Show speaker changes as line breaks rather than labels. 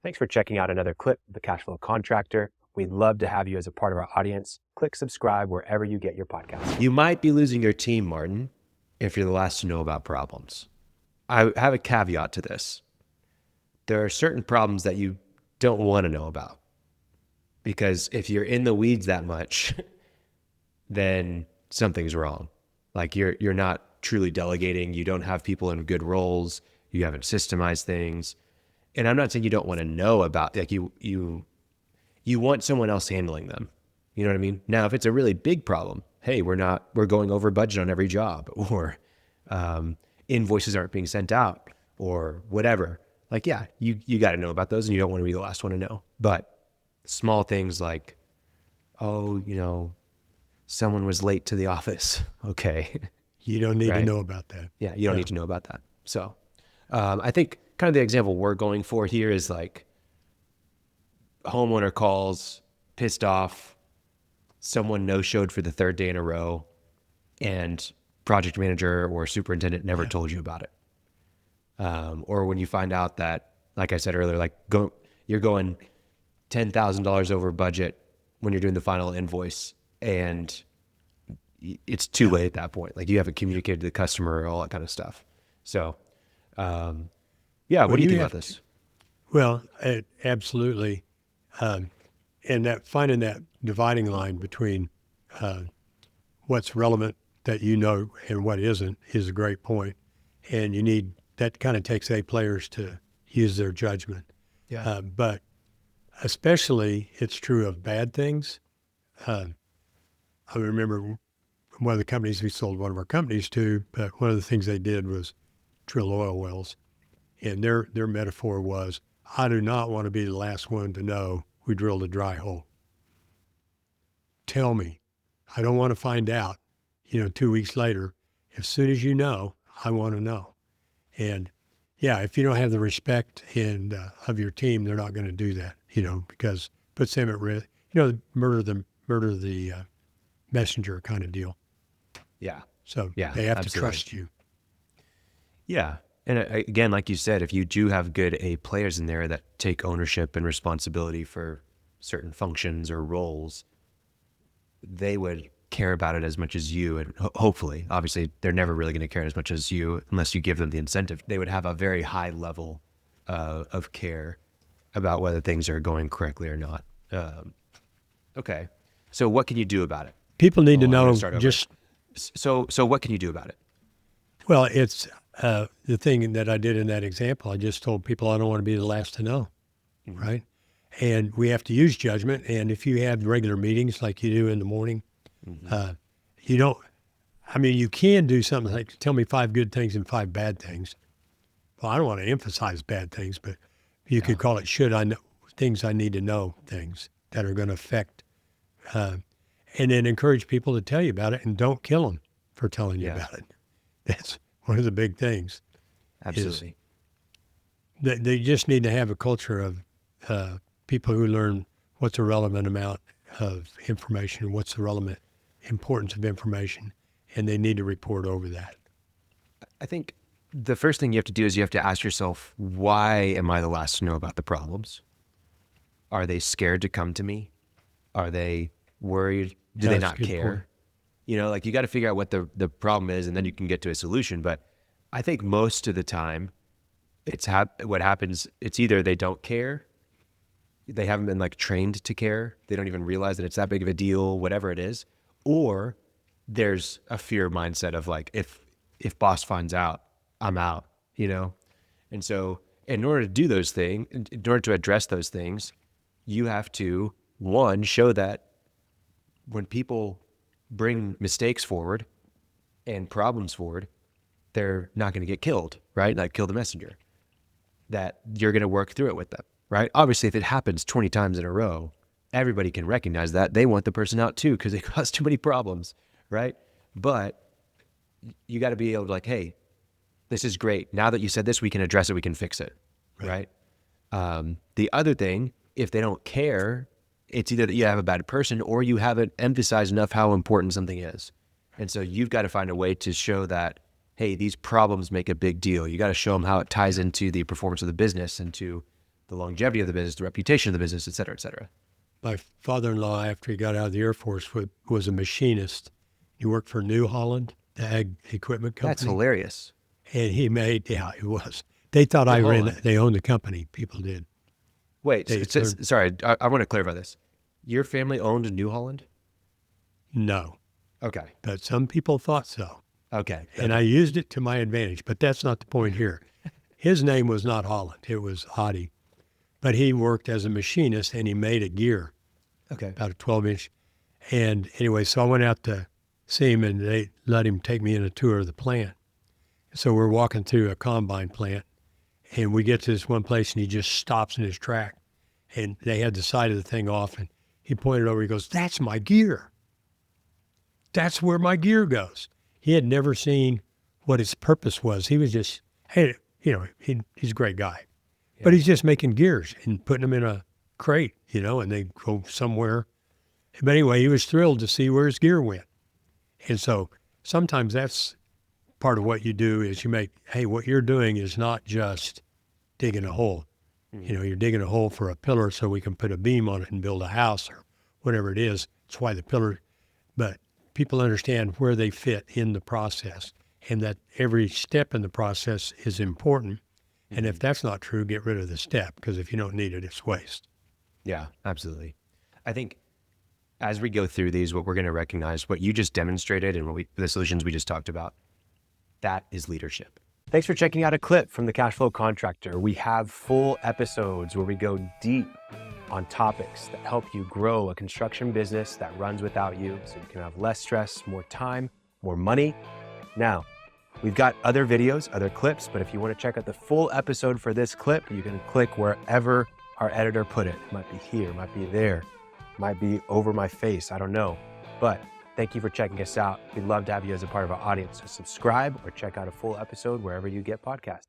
Thanks for checking out another clip of the Cashflow Contractor. We'd love to have you as a part of our audience. Click subscribe wherever you get your podcasts.
You might be losing your team, Martin, if you're the last to know about problems. I have a caveat to this. There are certain problems that you don't want to know about, because if you're in the weeds that much, then something's wrong. Like you're not truly delegating. You don't have people in good roles. You haven't systemized things. And I'm not saying you don't want to know about, like you want someone else handling them. You know what I mean? Now, if it's a really big problem, hey, we're going over budget on every job, or invoices aren't being sent out, or whatever. Like, yeah, you got to know about those, and you don't want to be the last one to know. But small things like, oh, someone was late to the office. Okay.
You don't need
Right?
to know about that.
Yeah, you don't need to know about that. So I think kind of the example we're going for here is like homeowner calls, pissed off, someone no-showed for the third day in a row, and project manager or superintendent never told you about it. Or when you find out that, like I said earlier, you're going $10,000 over budget when you're doing the final invoice, and it's too late at that point. Like, you haven't communicated to the customer, all that kind of stuff. So, what do you think about this?
Well, absolutely. And that finding that dividing line between what's relevant that you know and what isn't is a great point. And that kind of takes A players to use their judgment.
Yeah.
But especially it's true of bad things. I remember one of the companies we sold one of our companies to, but one of the things they did was drill oil wells. And their metaphor was, I do not want to be the last one to know we drilled a dry hole. Tell me. I don't want to find out, 2 weeks later. As soon as you know, I want to know. And yeah, if you don't have the respect of your team, they're not going to do that, because it puts them at risk. Murder the messenger kind of deal.
Yeah.
So
Yeah,
they have
absolutely.
to trust you.
Yeah. And again, like you said, if you do have good A players in there that take ownership and responsibility for certain functions or roles, they would care about it as much as you. And hopefully, obviously, they're never really going to care as much as you unless you give them the incentive. They would have a very high level of care about whether things are going correctly or not. Okay. So what can you do about it?
People need to
I'm gonna
know
start over.
just,
So what can you do about it?
well, it's the thing that I did in that example. I just told people I don't want to be the last to know,
Mm-hmm.
right? And we have to use judgment. And if you have regular meetings like you do in the morning,
Mm-hmm.
you can do something like tell me 5 good things and 5 bad things. Well, I don't want to emphasize bad things, but you could call it should I know things I need to know, things that are going to affect, and then encourage people to tell you about it and don't kill them for telling you
Yeah.
about it. That's one of the big things.
Absolutely.
They just need to have a culture of people who learn what's a relevant amount of information, what's the relevant importance of information, and they need to report over that.
I think the first thing you have to do is you have to ask yourself, why am I the last to know about the problems? Are they scared to come to me? Are they worried? Do they
That's a
not
good
care?
point.
You got to figure out what the problem is, and then you can get to a solution. But I think most of the time, what happens, it's either they don't care, they haven't been trained to care, they don't even realize that it's that big of a deal, whatever it is, or there's a fear mindset of if boss finds out, I'm out, And so in order to do those things, in order to address those things, you have to, one, show that when people bring mistakes forward and problems forward, they're not going to get killed, right? Like kill the messenger. That you're going to work through it with them, right? Obviously, if it happens 20 times in a row, everybody can recognize that. They want the person out too because it caused too many problems, right? But you got to be able to hey, this is great. Now that you said this, we can address it. We can fix it, right? The other thing, if they don't care, it's either that you have a bad person or you haven't emphasized enough how important something is. And so you've got to find a way to show that, hey, these problems make a big deal. You got to show them how it ties into the performance of the business and to the longevity of the business, the reputation of the business, et cetera, et cetera.
My father-in-law, after he got out of the Air Force, was a machinist. He worked for New Holland, the ag equipment company.
That's hilarious.
And he made, yeah, it was. They thought they owned the company. People did.
Wait, sorry, I want to clarify this. Your family owned New Holland?
No,
Okay.
but some people thought so.
Okay.
And I used it to my advantage, but that's not the point here. His name was not Holland. It was Adi. But he worked as a machinist and he made a gear,
Okay.
about a 12-inch. And anyway, so I went out to see him and they let him take me in a tour of the plant. So we're walking through a combine plant and we get to this one place and he just stops in his track. And they had the side of the thing off and he pointed over, he goes, "That's my gear. That's where my gear goes." He had never seen what its purpose was. He was just, hey, he's a great guy. Yeah. But he's just making gears and putting them in a crate, and they go somewhere. But anyway, he was thrilled to see where his gear went. And so sometimes that's part of what you do is what you're doing is not just digging a hole. Mm-hmm. You're digging a hole for a pillar so we can put a beam on it and build a house or whatever it is. That's why the pillar, but people understand where they fit in the process and that every step in the process is important. And if that's not true, get rid of the step because if you don't need it, it's waste.
Yeah, absolutely. I think as we go through these, what we're going to recognize, what you just demonstrated and the solutions we just talked about, that is leadership.
Thanks for checking out a clip from the Cashflow Contractor. We have full episodes where we go deep on topics that help you grow a construction business that runs without you so you can have less stress, more time, more money. Now, we've got other videos, other clips, but if you want to check out the full episode for this clip, you can click wherever our editor put it. It might be here, it might be there, it might be over my face, I don't know. But thank you for checking us out. We'd love to have you as a part of our audience. So subscribe or check out a full episode wherever you get podcasts.